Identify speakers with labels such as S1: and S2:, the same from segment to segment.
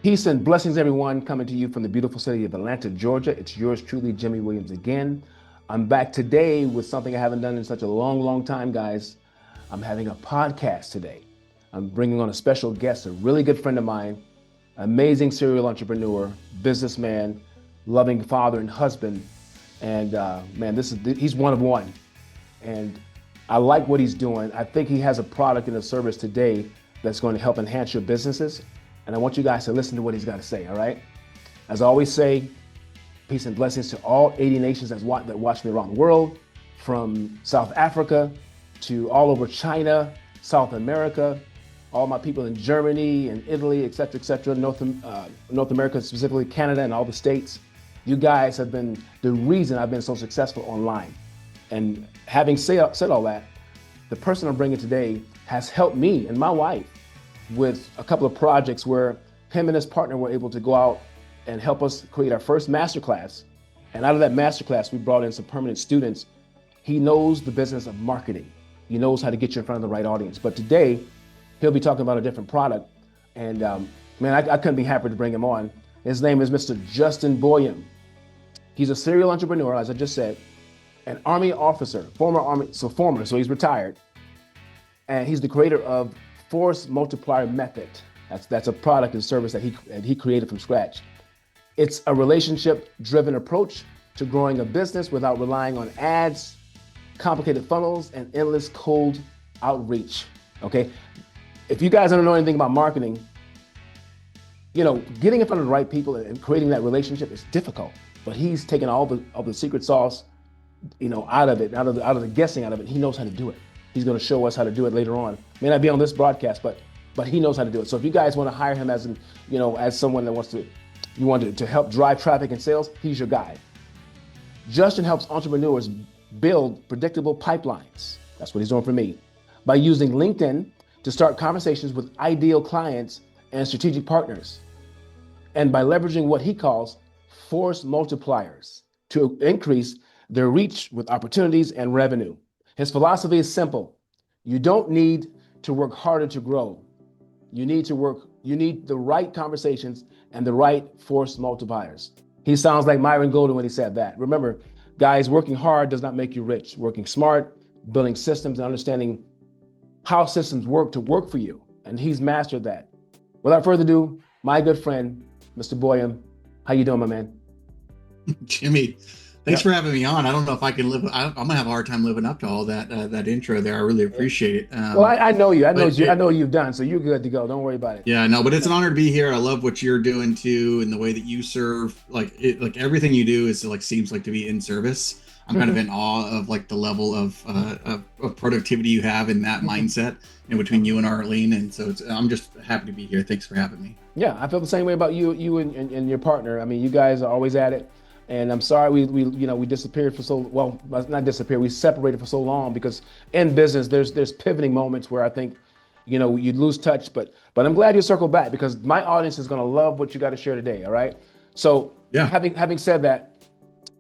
S1: Peace and blessings, everyone, coming to you from the beautiful city of Atlanta, Georgia. It's yours truly, Jimmy Williams again. I'm back today with something I haven't done in such a long time, guys. I'm having a podcast today. I'm bringing on a special guest, a really good friend of mine, amazing serial entrepreneur, businessman, loving father and husband. And man, he's one of one. And I like what he's doing. I think he has a product and a service today that's going to help enhance your businesses. And I want you guys to listen to what he's got to say, all right? As I always say, peace and blessings to all 80 nations that watch me around the world, from South Africa to all over China, South America, all my people in Germany and Italy, et cetera, North America, specifically Canada and all the states. You guys have been the reason I've been so successful online. And having said all that, the person I'm bringing today has helped me and my wife with a couple of projects where him and his partner were able to go out and help us create our first masterclass. And out of that masterclass, we brought in some permanent students. He knows the business of marketing. He knows how to get you in front of the right audience. But today, he'll be talking about a different product. And man, I couldn't be happier to bring him on. His name is Mr. Justin Boyum. He's a serial entrepreneur, as I just said, an Army officer, so he's retired. And he's the creator of Force Multiplier Method. That's a product and service that he created from scratch. It's a relationship-driven approach to growing a business without relying on ads, complicated funnels, and endless cold outreach. Okay, if you guys don't know anything about marketing, getting in front of the right people and creating that relationship is difficult. But he's taken all the secret sauce, out of the guessing out of it. He knows how to do it. He's going to show us how to do it later on. May not be on this broadcast, but he knows how to do it. So if you guys want to hire him as someone that you want to help drive traffic and sales, he's your guy. Justin helps entrepreneurs build predictable pipelines. That's what he's doing for me. By using LinkedIn to start conversations with ideal clients and strategic partners. And by leveraging what he calls force multipliers to increase their reach with opportunities and revenue. His philosophy is simple. You don't need to work harder to grow. You need the right conversations and the right force multipliers. He sounds like Myron Golden when he said that. Remember, guys, working hard does not make you rich. Working smart, building systems and understanding how systems work to work for you. And he's mastered that. Without further ado, my good friend, Mr. Boyum, how you doing, my man?
S2: Jimmy, thanks for having me on. I don't know if I can I'm gonna have a hard time living up to all that intro there. I really appreciate it.
S1: Well, I know you. I know you've done, so you're good to go. Don't worry about it.
S2: Yeah, no, but it's an honor to be here. I love what you're doing too, and the way that you serve. Like everything you do is seems like to be in service. I'm kind of in awe of the level of productivity you have in that mindset, between you and Arlene. And so I'm just happy to be here. Thanks for having me.
S1: Yeah, I feel the same way about you and your partner. I mean, you guys are always at it. And I'm sorry we disappeared not disappeared. We separated for so long because in business there's pivoting moments where I think you lose touch. But I'm glad you circled back because my audience is going to love what you got to share today. All right. So yeah, having said that,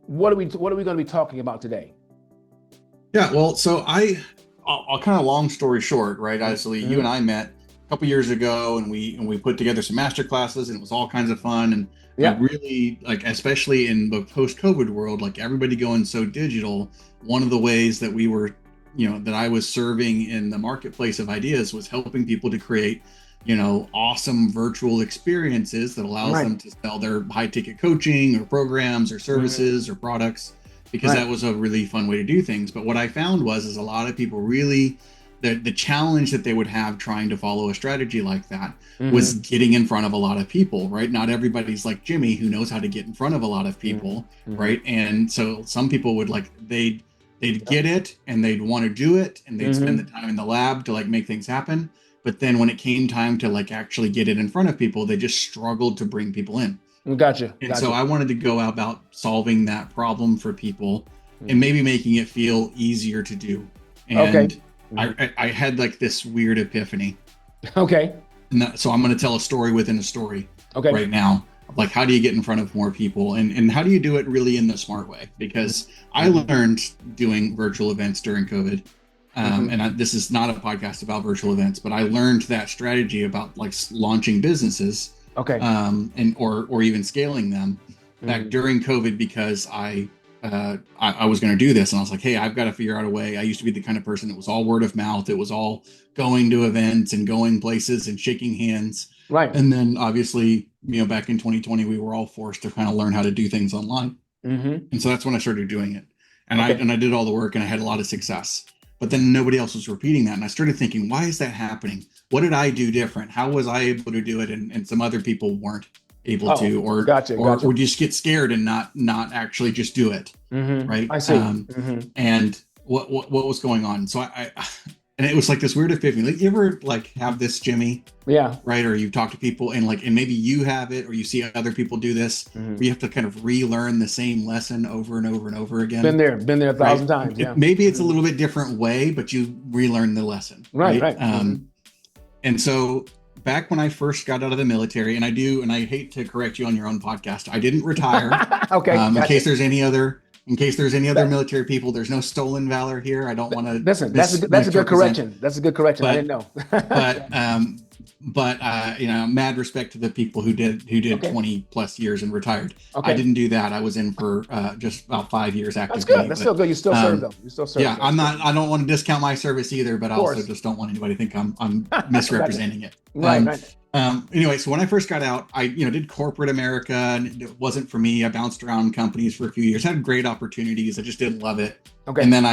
S1: what are we going to be talking about today?
S2: Yeah. Well, so I'll kind of long story short, right? Obviously, you and I met a couple years ago, and we put together some master classes, and it was all kinds of fun. And yeah, really, especially in the post-COVID world, everybody going so digital, one of the ways that we were, that I was serving in the marketplace of ideas was helping people to create, awesome virtual experiences that allows them to sell their high-ticket coaching or programs or services or products, because that was a really fun way to do things. But what I found is a lot of people really, the challenge that they would have trying to follow a strategy like that was getting in front of a lot of people, right? Not everybody's like Jimmy who knows how to get in front of a lot of people, right? And so some people would they'd get it and they'd want to do it and they'd spend the time in the lab to make things happen. But then when it came time to actually get it in front of people, they just struggled to bring people in.
S1: Gotcha.
S2: So I wanted to go about solving that problem for people and maybe making it feel easier to do. And I had this weird epiphany.
S1: Okay.
S2: And so I'm going to tell a story within a story right now. How do you get in front of more people and how do you do it really in the smart way? Because I learned doing virtual events during COVID. This is not a podcast about virtual events, but I learned that strategy about launching businesses
S1: Okay.
S2: And or even scaling them back during COVID, because I was going to do this, and I was like, hey, I've got to figure out a way. I used to be the kind of person that was all word of mouth. It was all going to events and going places and shaking hands.
S1: Right.
S2: And then obviously, back in 2020, we were all forced to kind of learn how to do things online. And so that's when I started doing it. And I did all the work, and I had a lot of success. But then nobody else was repeating that. And I started thinking, why is that happening? What did I do different? How was I able to do it? And some other people weren't able to, or just get scared and not actually just do it. Right.
S1: I see.
S2: And what was going on? So I and it was like this weird epiphany. Like, you ever like have this, Jimmy?
S1: Yeah.
S2: Right. Or you talk to people and maybe you have it, or you see other people do this, where you have to kind of relearn the same lesson over and over and over again.
S1: Been there 1,000 times. Yeah.
S2: Maybe it's a little bit different way, but you relearn the lesson.
S1: Right.
S2: And so back when I first got out of the military, and I hate to correct you on your own podcast, I didn't retire.
S1: Okay.
S2: In case there's any other military people, there's no stolen valor here. I don't want to
S1: listen. That's a good correction. That's a good correction. I didn't know.
S2: but mad respect to the people who did 20 plus years and retired.
S1: Okay.
S2: I didn't do that. I was in for just about 5 years active.
S1: That's good. That's still good. You still serve them. You still serve.
S2: Yeah, I don't want to discount my service either, but I also just don't want anybody to think I'm misrepresenting it.
S1: Right.
S2: Anyway, so when I first got out, I did corporate America, and it wasn't for me. I bounced around companies for a few years, had great opportunities. I just didn't love it. Okay. And then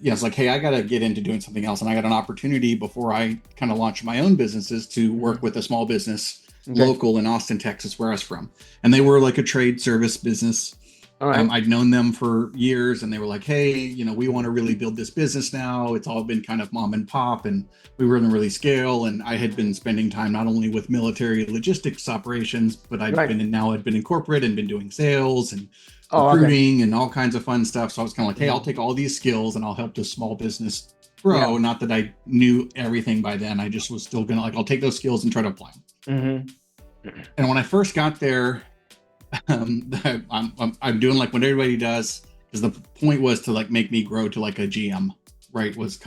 S2: it's like, hey, I got to get into doing something else. And I got an opportunity before I kind of launched my own businesses to work with a small business local in Austin, Texas, where I was from. And they were like a trade service business. All right. I'd known them for years, and they were like, hey, we want to really build this business now. It's all been kind of mom and pop, and we were going to really scale. And I had been spending time not only with military logistics operations, but I'd been in corporate and been doing sales and recruiting and all kinds of fun stuff. So I was kind of like, hey, I'll take all these skills and I'll help this small business grow. Yeah. Not that I knew everything by then. I just was still going to I'll take those skills and try to apply them. And when I first got there, I'm doing like what everybody does, because the point was to make me grow to like a GM, right? I was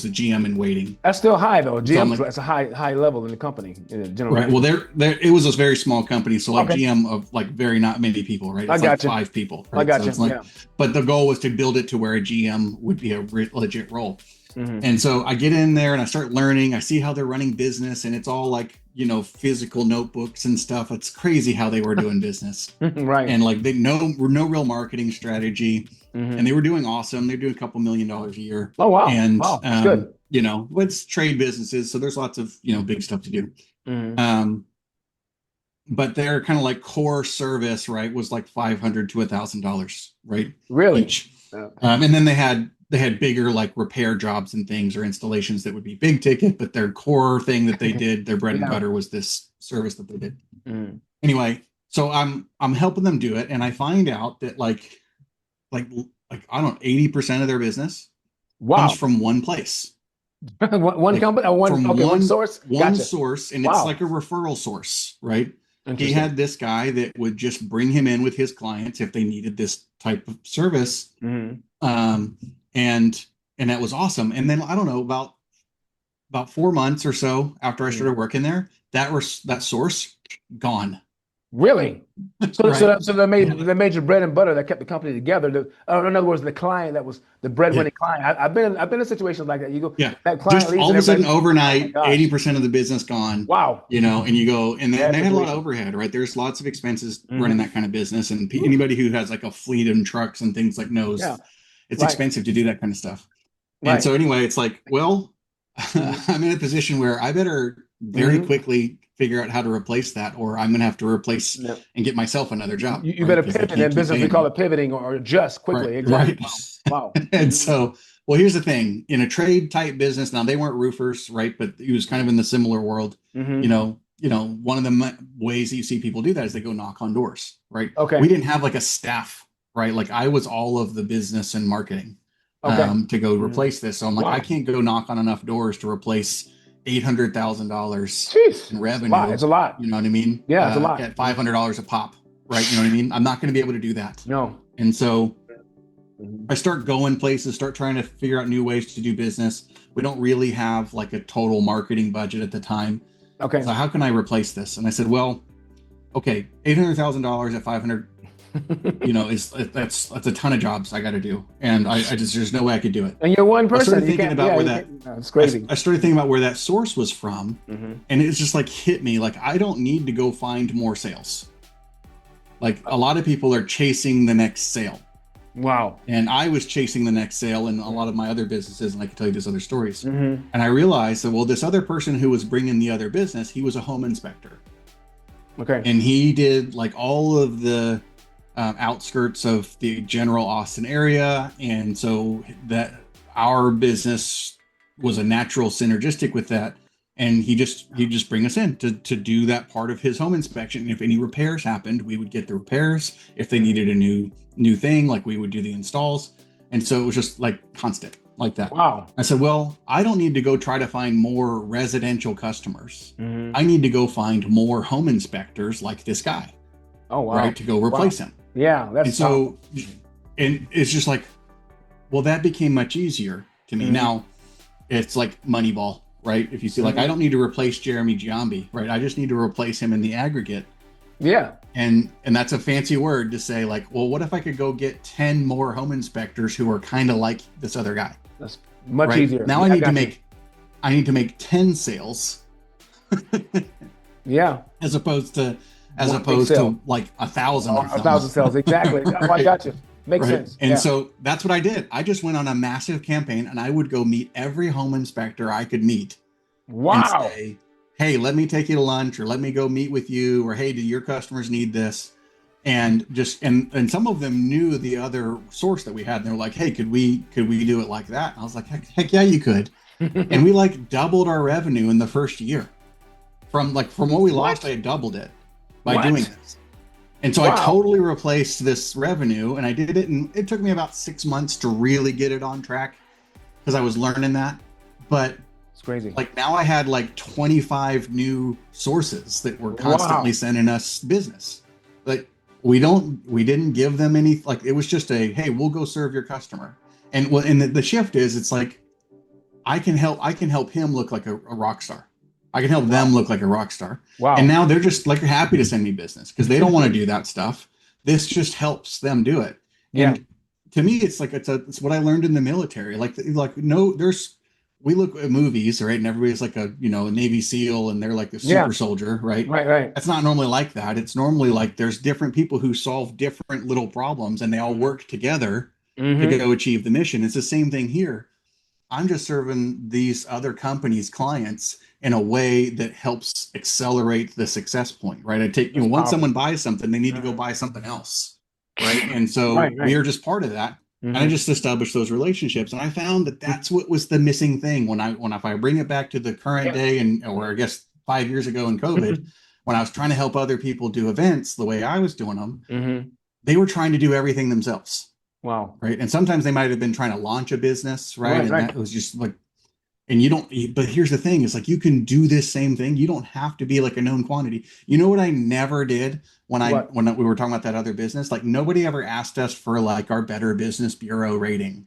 S2: the GM in waiting.
S1: That's still high though. GM, that's a high level in the company in general.
S2: Right. Well, it was a very small company, so GM of very not many people, right? It's like 5 people. Right?
S1: I got you.
S2: But the goal was to build it to where a GM would be a legit role. And so I get in there and I start learning. I see how they're running business, and it's all like, physical notebooks and stuff. It's crazy how they were doing business.
S1: Right.
S2: And they no real marketing strategy. And they were doing awesome. They're doing a couple $1 million a year.
S1: Oh, wow.
S2: And,
S1: that's good.
S2: It's trade businesses. So there's lots of, big stuff to do. But their kind of like core service, right, was like $500 to $1,000, right?
S1: Really?
S2: Each. And then they had bigger like repair jobs and things, or installations that would be big ticket, but their core thing that they did, their bread and butter, was this service that they did. Anyway, so I'm helping them do it, and I find out that like I don't know, 80% of their business comes from one place.
S1: one company, one source?
S2: One source, and it's like a referral source, right? He had this guy that would just bring him in with his clients if they needed this type of service. And that was awesome. And then I don't know, about 4 months or so after I started working there, that source gone.
S1: Really? So they made your bread and butter that kept the company together. In other words, the client that was the breadwinning client. I've been in situations like that. You go, that client
S2: just all of a sudden overnight, 80% of the business gone.
S1: Wow.
S2: And you go, and they had a lot of overhead, right? There's lots of expenses running that kind of business, and anybody who has like a fleet and trucks and things knows it's expensive to do that kind of stuff. And so anyway, it's like, well, I'm in a position where I better very quickly figure out how to replace that, or I'm going to have to replace and get myself another job.
S1: You better pivot. In business, we call it pivoting or adjust quickly.
S2: Right.
S1: Exactly. Wow.
S2: And so, well, here's the thing. In a trade type business, now they weren't roofers, right? But it was kind of in the similar world. One of the ways that you see people do that is they go knock on doors, right? Okay. We didn't have like a staff, right? Like I was all of the business and marketing to go replace this. So I'm like, I can't go knock on enough doors to replace $800,000 in revenue.
S1: Wow, it's a lot.
S2: You know what I mean?
S1: Yeah, it's a lot.
S2: At $500 a pop, right? You know what I mean? I'm not going to be able to do that.
S1: No.
S2: And so I start going places, start trying to figure out new ways to do business. We don't really have like a total marketing budget at the time. Okay. So how can I replace this? And I said, well, okay, $800,000 at 500, that's a ton of jobs I got to do, and I just there's no way I could do it.
S1: And you're one
S2: I
S1: person.
S2: started thinking about where that
S1: it's crazy.
S2: I started thinking about where that source was from, and it's just like hit me like I don't need to go find more sales. Like a lot of people are chasing the next sale.
S1: Wow.
S2: And I was chasing the next sale in a lot of my other businesses, and I can tell you these other stories. And I realized that, well, this other person who was bringing the other business, he was a home inspector.
S1: Okay.
S2: And he did like all of the outskirts of the general Austin area. And so that our business was a natural synergistic with that. And he'd just bring us in to do that part of his home inspection. And if any repairs happened, we would get the repairs. If they needed a new thing, like we would do the installs. And so it was just like constant like that.
S1: Wow.
S2: I said, well, I don't need to go try to find more residential customers. I need to go find more home inspectors like this guy.
S1: Oh, wow.
S2: Right, to go replace him.
S1: Yeah.
S2: And so, and it's just like, well, that became much easier to me. Now it's like Moneyball. Right. If you see, like, I don't need to replace Jeremy Giambi, right? I just need to replace him in the aggregate.
S1: Yeah.
S2: And that's a fancy word to say, like, well, what if I could go get 10 more home inspectors who are kind of like this other guy?
S1: That's much easier.
S2: Now I need to make 10 sales.
S1: Yeah.
S2: As opposed to like 1,000.
S1: Or 1,000 sales. Exactly. Oh, I got you. Makes sense.
S2: And so that's what I did. I just went on a massive campaign, and I would go meet every home inspector I could meet.
S1: Wow.
S2: And say, hey, let me take you to lunch, or let me go meet with you, or hey, do your customers need this? And just and some of them knew the other source that we had. And they were like, hey, could we do it like that? And I was like, heck yeah, you could. And we like doubled our revenue in the first year. From what we lost, I doubled it by doing this. And so I totally replaced this revenue, and I did it, and it took me about 6 months to really get it on track because I was learning that. But
S1: it's crazy.
S2: Like now I had like 25 new sources that were constantly sending us business. Like we didn't give them any, like it was just a, hey, we'll go serve your customer. And the shift is, it's like, I can help him look like a rock star. I can help them look like a rock star. Wow. And now they're just like happy to send me business because they don't want to do that stuff. This just helps them do it.
S1: Yeah.
S2: And to me, it's like, it's what I learned in the military. We look at movies, right? And everybody's like a Navy SEAL, and they're like the super soldier, right?
S1: Right.
S2: That's not normally like that. It's normally like there's different people who solve different little problems, and they all work together to go achieve the mission. It's the same thing here. I'm just serving these other companies' clients in a way that helps accelerate the success point, right? I take, once someone buys something, they need to go buy something else, right? And so we are just part of that. And I just established those relationships, and I found that that's what was the missing thing if I bring it back to the current day, or I guess 5 years ago in COVID, when I was trying to help other people do events the way I was doing them, they were trying to do everything themselves.
S1: Wow.
S2: Right. And sometimes they might have been trying to launch a business. Right. That was just like, and but here's the thing is like, you can do this same thing. You don't have to be like a known quantity. You know what I never did when we were talking about that other business? Like nobody ever asked us for like our Better Business Bureau rating.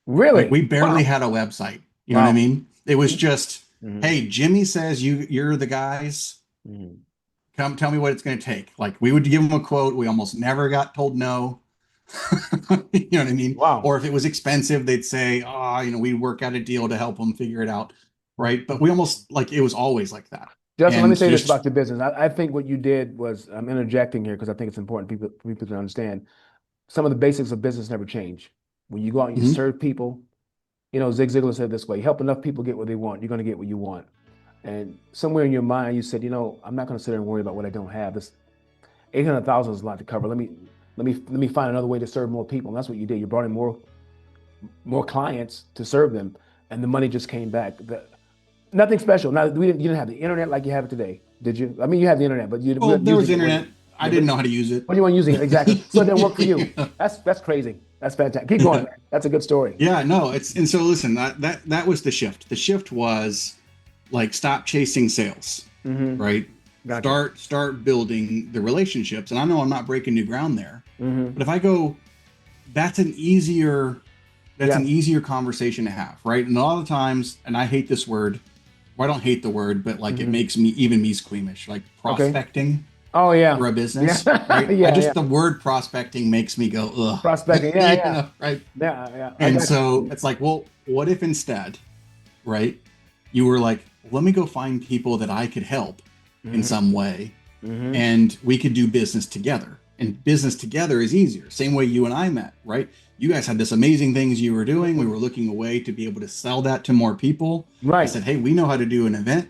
S1: Really?
S2: Like, we barely had a website. You know what I mean? It was just, hey, Jimmy says you're the guys. Come tell me what it's going to take. Like we would give them a quote. We almost never got told no. You know what I mean?
S1: Wow.
S2: Or if it was expensive, they'd say, we work out a deal to help them figure it out. Right. But we almost it was always like that.
S1: Justin, let me say this about your business. I think what you did was, I'm interjecting here because I think it's important for people to understand. Some of the basics of business never change. When you go out and you serve people, Zig Ziglar said this way, help enough people get what they want, you're going to get what you want. And somewhere in your mind, you said, I'm not going to sit there and worry about what I don't have. This 800,000 is a lot to cover. Let me find another way to serve more people. And that's what you did. You brought in more clients to serve them, and the money just came back. Nothing special. Now, you didn't have the internet like you have it today, did you? I mean, you had the internet, but
S2: there was internet. I didn't know how to use it.
S1: But you weren't using it, exactly. So it didn't work for you. That's crazy. That's fantastic. Keep going. That's a good story.
S2: Yeah, no, and so listen, that was the shift. The shift was like, stop chasing sales, right? Gotcha. Start building the relationships. And I know I'm not breaking new ground there, but if I go, that's an easier conversation to have, right? And a lot of times, and I hate this word, well, I don't hate the word, but like it makes me squeamish, like prospecting.
S1: Oh yeah.
S2: for a
S1: Yeah.
S2: business, right? I
S1: Yeah.
S2: just
S1: Yeah.
S2: the word prospecting makes me go, ugh.
S1: Prospecting. Yeah. Yeah.
S2: Right?
S1: Yeah. Yeah. I
S2: And
S1: got
S2: so
S1: you.
S2: it's like, well, what if instead, right? You were like, let me go find people that I could help in
S1: Mm-hmm.
S2: some way,
S1: Mm-hmm.
S2: and we could do business together. And business together is easier. Same way you and I met, right? You guys had this amazing things you were doing. We were looking a way to be able to sell that to more people. I
S1: Right.
S2: said, hey, we know how to do an event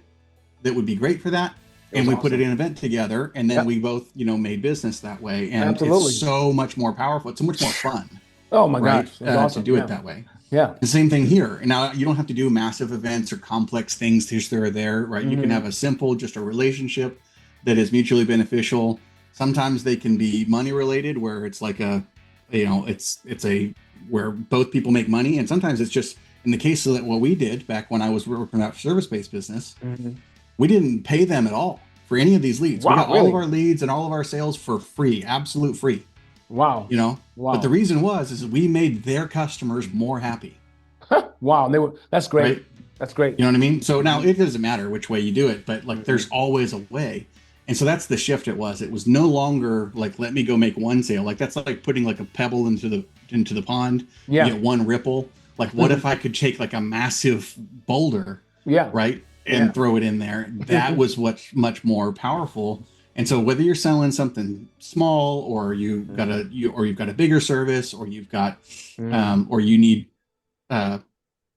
S2: that would be great for that.
S1: It
S2: And
S1: was
S2: we put it
S1: awesome.
S2: in an event together, and then we
S1: Yep.
S2: both, made business that way. And it's
S1: Absolutely.
S2: so much more powerful. It's so much more fun,
S1: Oh my
S2: right?
S1: gosh. It was
S2: To
S1: awesome.
S2: do it
S1: Yeah.
S2: that way.
S1: Yeah.
S2: The same thing here. Now, you don't have to do massive events or complex things here or there, right? You can
S1: Mm-hmm.
S2: have a simple, just a relationship that is mutually beneficial. Sometimes they can be money related, where it's like it's a where both people make money, and sometimes it's just in the case of what we did back when I was working at service-based business,
S1: Mm-hmm.
S2: we didn't pay them at all for any of these leads. We
S1: Wow.
S2: got all of
S1: Really?
S2: our leads and all of our sales for free, absolute free,
S1: Wow.
S2: But the
S1: Wow.
S2: reason is we made their customers more happy,
S1: Wow. And they were. That's great.
S2: right?
S1: That's great.
S2: You know what I mean? So now
S1: Mm-hmm.
S2: it doesn't matter which way you do it, but like there's
S1: Mm-hmm.
S2: always a way. And so that's the shift it was. It was no longer like let me go make one sale. Like that's like putting like a pebble into the pond. You
S1: Yeah.
S2: get one ripple. Like what if I could take like a massive boulder,
S1: Yeah.
S2: right?
S1: Yeah.
S2: And throw it in there. That was what's much more powerful. And so whether you're selling something small or you've got a bigger service or you've got
S1: Mm-hmm.
S2: or you need uh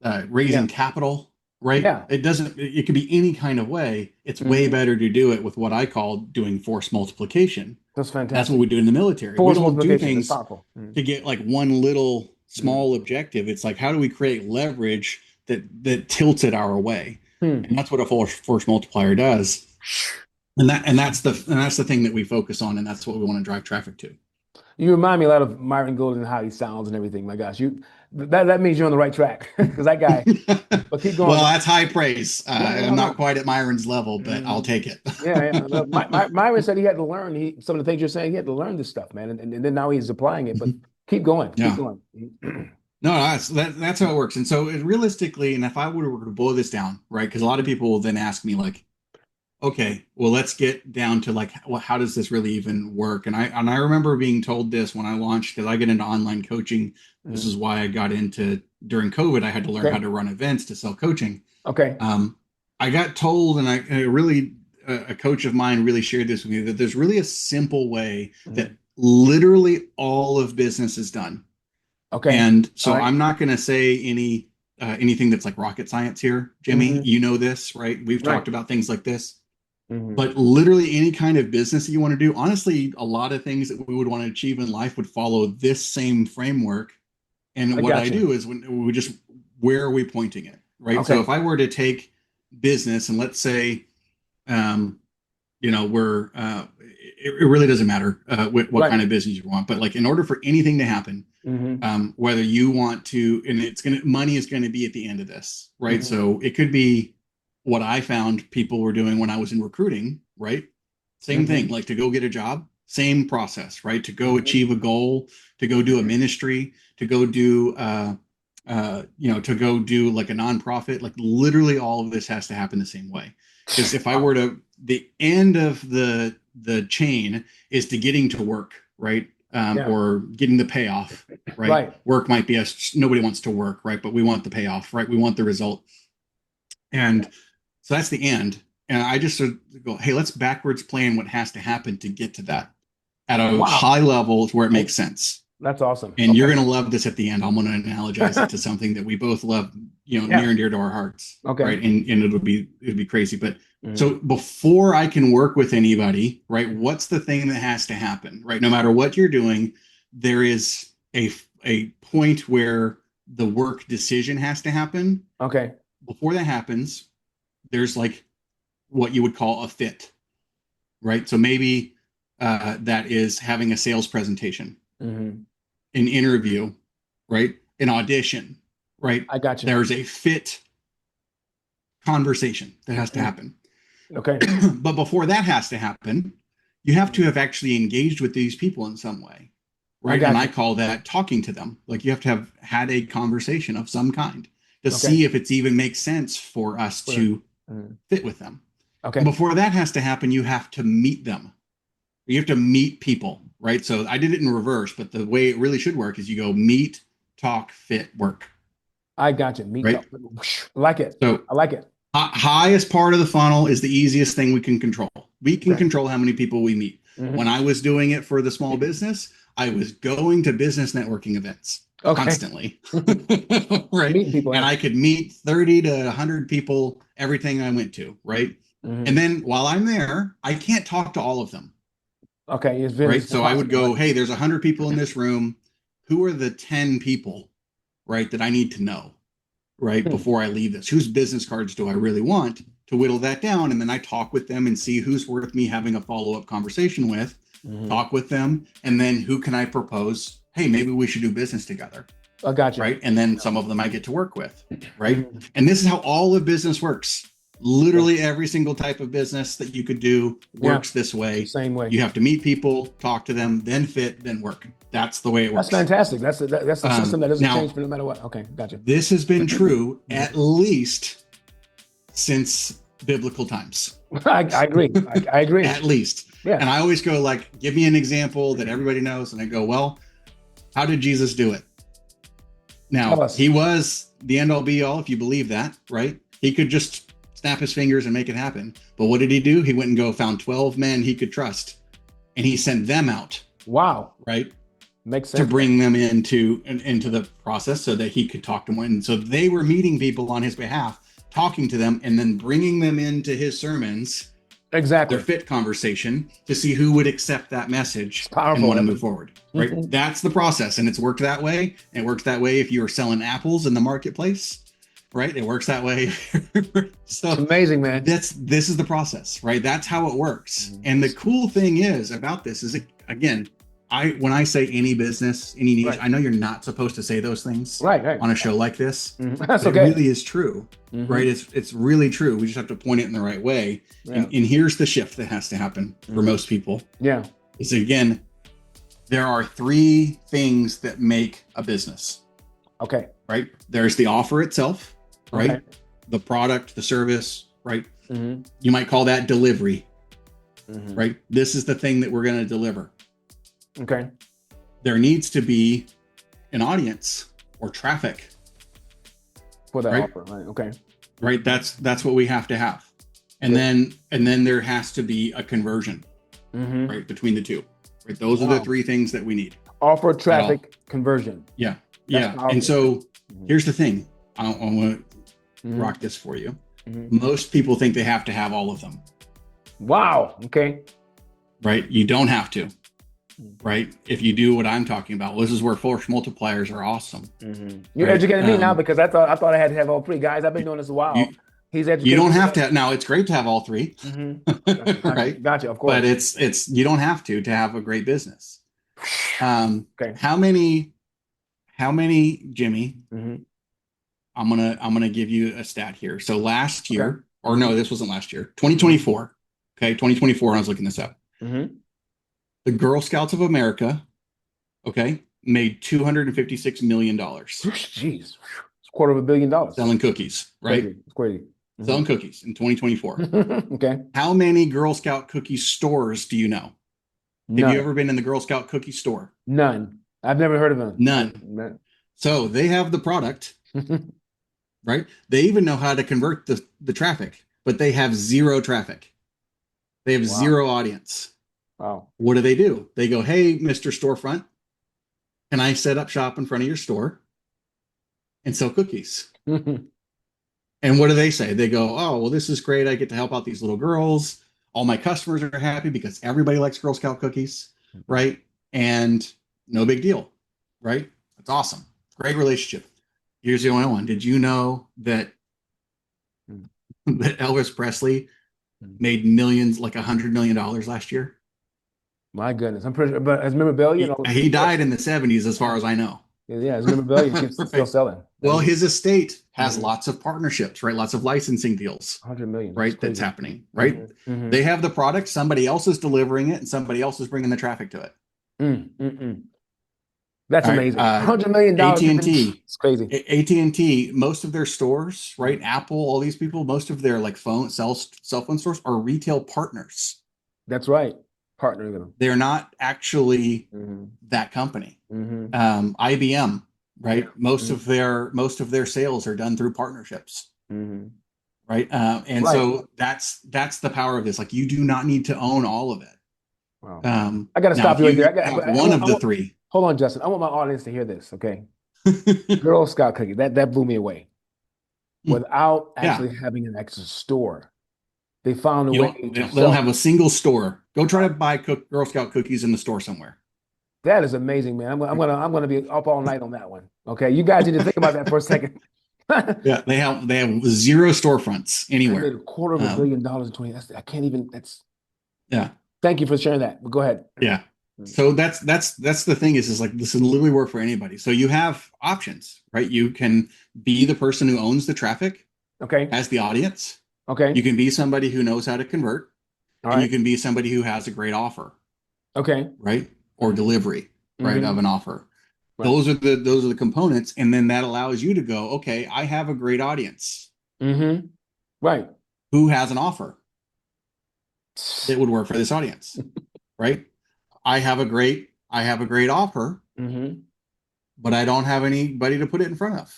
S1: Yeah.
S2: raising capital, right?
S1: Yeah.
S2: It could be any kind of way. It's way
S1: Mm-hmm.
S2: better to do it with what I call doing force multiplication.
S1: That's
S2: That's what
S1: fantastic.
S2: we do in the military. We
S1: Force
S2: don't do
S1: multiplication. That's
S2: things
S1: powerful.
S2: to get like one little
S1: Mm-hmm.
S2: small objective. It's like, how do we create leverage that tilts it our way?
S1: Hmm.
S2: And that's what a force multiplier does. And that's the thing that we focus on, and that's what we want to drive traffic to.
S1: You remind me a lot of Myron Golden and how he sounds and everything. My gosh, that means you're on the right track because that guy. But keep going.
S2: Well, that's high praise.
S1: No, no,
S2: I'm not
S1: no.
S2: quite at Myron's level, but I'll
S1: Mm,
S2: take it.
S1: yeah, yeah. Look, Myron said he had to learn. Some of the things you're saying, he had to learn this stuff, man, and then now he's applying it. But keep going, keep
S2: Yeah.
S1: going.
S2: No, that's how it works. And so realistically, and if I were to boil this down, right? Because a lot of people will then ask me like, okay, well, let's get down to like, well, how does this really even work? And I remember being told this when I launched because I get into online coaching. This
S1: Mm,
S2: is why I got into during COVID. I had to learn how
S1: okay,
S2: to run events to sell coaching.
S1: okay,
S2: Um, I got told, and I really a coach of mine really shared this with me that there's really a simple way that
S1: mm,
S2: literally all of business is done.
S1: okay.
S2: And
S1: All
S2: so
S1: right.
S2: I'm not going to say anything that's like rocket science here, Jimmy.
S1: Mm-hmm.
S2: You know this, right? We've
S1: Right.
S2: talked about things like this.
S1: Mm-hmm.
S2: But literally any kind of business that you want to do, honestly, a lot of things that we would want to achieve in life would follow this same framework. And
S1: I
S2: what
S1: got
S2: I
S1: you.
S2: do is when we just where are we pointing it, right? So
S1: Okay.
S2: if I were to take business and let's say, um, we're it really doesn't matter what
S1: Right.
S2: kind of business you want, but like in order for anything to happen,
S1: Mm-hmm.
S2: whether you want to, and money is going to be at the end of this, right?
S1: Mm-hmm.
S2: So it could be what I found people were doing when I was in recruiting, right? Same thing,
S1: Mm-hmm.
S2: like to go get a job, same process, right? To go
S1: Mm-hmm.
S2: achieve a goal, to go do a ministry, to go do, to go do like a nonprofit, like literally all of this has to happen the same way. Because if I were
S1: Wow.
S2: to, the end of the chain is to getting to work, right?
S1: Yeah.
S2: Or getting the payoff, right?
S1: Right.
S2: Work might be us. Nobody wants to work, right? But we want the payoff, right? We want the result.
S1: Yeah.
S2: And so that's the end. And I just sort of go, hey, let's backwards plan what has to happen to get to that at a
S1: Wow.
S2: high level where it
S1: Oh,
S2: makes sense.
S1: that's awesome.
S2: And you're
S1: Okay.
S2: going to love this at the end. I'm going to analogize it to something that we both love,
S1: Yeah.
S2: near and dear to our hearts,
S1: Okay.
S2: right? And it'll be crazy. But
S1: Mm-hmm.
S2: so before I can work with anybody, right? What's the thing that has to happen, right? No matter what you're doing, there is a point where the work decision has to happen.
S1: Okay.
S2: Before that happens, there's like what you would call a fit, right? So maybe that is having a sales presentation,
S1: Mm-hmm.
S2: an interview, right? An audition, right?
S1: I got you.
S2: There's a fit conversation that has to
S1: Mm,
S2: happen.
S1: okay.
S2: But before that has to happen, you have to have actually engaged with these people in some way,
S1: I
S2: right? And
S1: got
S2: I
S1: you.
S2: call that talking to them. Like you have to have had a conversation of some kind to
S1: Okay.
S2: see if it's even makes sense for us
S1: Clear.
S2: to
S1: Mm,
S2: fit with them. And
S1: okay.
S2: before that has to happen, you have to meet them. You have to meet people, right? So I did it in reverse, but the way it really should work is you go meet, talk, fit, work.
S1: I got you. Meet
S2: Right.
S1: talk. I like it.
S2: So
S1: I like it.
S2: highest part of the funnel is the easiest thing we can control. We can
S1: Okay.
S2: control how many people we meet. When I was doing it for the small business, I was going to business networking events constantly. Right.
S1: Meeting people.
S2: And I could meet 30 to 100 people, everything I went to. Right. And then while I'm there, I can't talk to all of them.
S1: Okay. It's
S2: Right. So I would go, hey, there's 100 people in this room. Who are the 10 people, right, that I need to know, right, before I leave this? Whose business cards do I really want, to whittle that down? And then I talk with them and see who's worth me having a follow-up conversation with, talk with them. And then who can I propose? Hey, maybe we should do business together.
S1: I got you.
S2: Right. And then some of them I get to work with. Right. And this is how all of business works. Literally every single type of business that you could do works this way.
S1: Same way.
S2: You have to meet people, talk to them, then fit, then work. That's the way it works.
S1: That's fantastic. That's the system that doesn't change for no matter what. Okay, gotcha.
S2: This has been true at least since biblical times.
S1: I agree. I agree.
S2: At least.
S1: Yeah.
S2: And I always go like, give me an example that everybody knows. And I go, well, how did Jesus do it? Now, he was the end all be all, if you believe that, right? He could just snap his fingers and make it happen. But what did he do? He went and found 12 men he could trust, and he sent them out.
S1: Wow.
S2: Right.
S1: Makes sense.
S2: To bring them into the process so that he could talk to them. And so they were meeting people on his behalf, talking to them, and then bringing them into his sermons.
S1: Exactly.
S2: Their fit conversation to see who would accept that message and want to move forward. Right. That's the process. And it's worked that way. It works that way if you are selling apples in the marketplace. Right. It works that way. So
S1: it's amazing, man.
S2: This is the process, right? That's how it works. And the cool thing is about this is, again, when I say any business, any niche, I know you're not supposed to say those things on a show like this.
S1: That's
S2: okay. It really is true, right? It's really true. We just have to point it in the right way. And here's the shift that has to happen for most people.
S1: Yeah.
S2: Is again, there are 3 things that make a business.
S1: Okay.
S2: Right? There's the offer itself. Right? Okay. The product, the service, right? You might call that delivery, right? This is the thing that we're going to deliver.
S1: Okay.
S2: There needs to be an audience or traffic
S1: for that offer, right? Okay.
S2: Right. That's what we have to have. And then there has to be a conversion, right? Between the two, right? Those are the 3 things that we need.
S1: Offer, traffic, conversion.
S2: Yeah. That's powerful. And so here's the thing. I want to rock this for you. Most people think they have to have all of them.
S1: Wow. Okay.
S2: Right. You don't have to. Right. If you do what I'm talking about, this is where force multipliers are awesome.
S1: You're educating me now, because I thought I had to have all 3 guys. I've been doing this a while. He's educated.
S2: You don't have to. Now it's great to have all 3. Right.
S1: Gotcha. Of course.
S2: But it's you don't have to have a great business.
S1: Okay.
S2: How many, Jimmy? I'm gonna give you a stat here. So last year, or no, this wasn't last year, 2024. Okay, 2024. I was looking this up. The Girl Scouts of America, made $256 million.
S1: Jeez, it's $250 million
S2: selling cookies, right?
S1: It's crazy.
S2: Selling cookies in 2024.
S1: Okay.
S2: How many Girl Scout cookie stores do you know?
S1: None.
S2: Have you ever been in the Girl Scout cookie store?
S1: None. I've never heard of them.
S2: None. So they have the product. Right? They even know how to convert the traffic, but they have 0 traffic. They have 0 audience.
S1: Wow.
S2: What do? They go, hey, Mr. Storefront, can I set up shop in front of your store and sell cookies? And what do they say? They go, oh, well, this is great. I get to help out these little girls. All my customers are happy because everybody likes Girl Scout cookies. Right? And no big deal. Right? That's awesome. Great relationship. Here's the only one. Did you know that Elvis Presley made millions, like $100 million last year?
S1: My goodness. I'm pretty sure, but his memorabilia,
S2: he died in the 70s, as far as I know.
S1: Yeah, his memorabilia keeps still selling.
S2: Well, his estate has lots of partnerships, right? Lots of licensing deals.
S1: 100 million.
S2: Right? That's happening, right? They have the product, somebody else is delivering it, and somebody else is bringing the traffic to it.
S1: That's amazing. $100 million.
S2: AT&T.
S1: It's crazy.
S2: AT&T, most of their stores, right? Apple, all these people, most of their cell phone stores are retail partners.
S1: That's right. Partnering with them.
S2: They're not actually
S1: Mm-hmm.
S2: that company.
S1: Mm-hmm.
S2: IBM, right?
S1: Yeah.
S2: Most of their sales are done through partnerships,
S1: Mm-hmm.
S2: right? And
S1: Right.
S2: so that's the power of this. Like, you do not need to own all of it.
S1: Wow. I got to
S2: Now,
S1: stop
S2: if
S1: you right
S2: you
S1: there.
S2: have one of the three,
S1: Hold on, Justin. I want my audience to hear this. Okay. Girl Scout cookie. That blew me away. Without
S2: yeah,
S1: actually having an extra store, they found a
S2: you
S1: way
S2: don't.
S1: to
S2: They don't
S1: sell.
S2: have a single store. Go try to buy Girl Scout cookies in the store somewhere.
S1: That is amazing, man. I'm gonna be up all night on that one. Okay, you guys need to think about that for a second. I
S2: Yeah, they have zero storefronts
S1: made
S2: anywhere.
S1: a quarter of $1 billion in 20. I can't even. That's.
S2: Yeah,
S1: Thank you for sharing that. But go ahead.
S2: yeah. So that's the thing is like, this can literally work for anybody. So you have options, right? You can be the person who owns the traffic,
S1: Okay.
S2: has the audience. You
S1: Okay.
S2: can be somebody who knows how to convert,
S1: All
S2: and you
S1: right.
S2: can be somebody who has a great offer,
S1: Okay.
S2: right? Or
S1: Mm-hmm.
S2: delivery, right, of
S1: Mm-hmm.
S2: an offer.
S1: Right.
S2: Those are the components, and then that allows you to go, okay, I have a great audience.
S1: Mm-hmm. Right.
S2: Who has an offer that would work for this audience, right? I have a great offer,
S1: Mm-hmm.
S2: but I don't have anybody to put it in front of.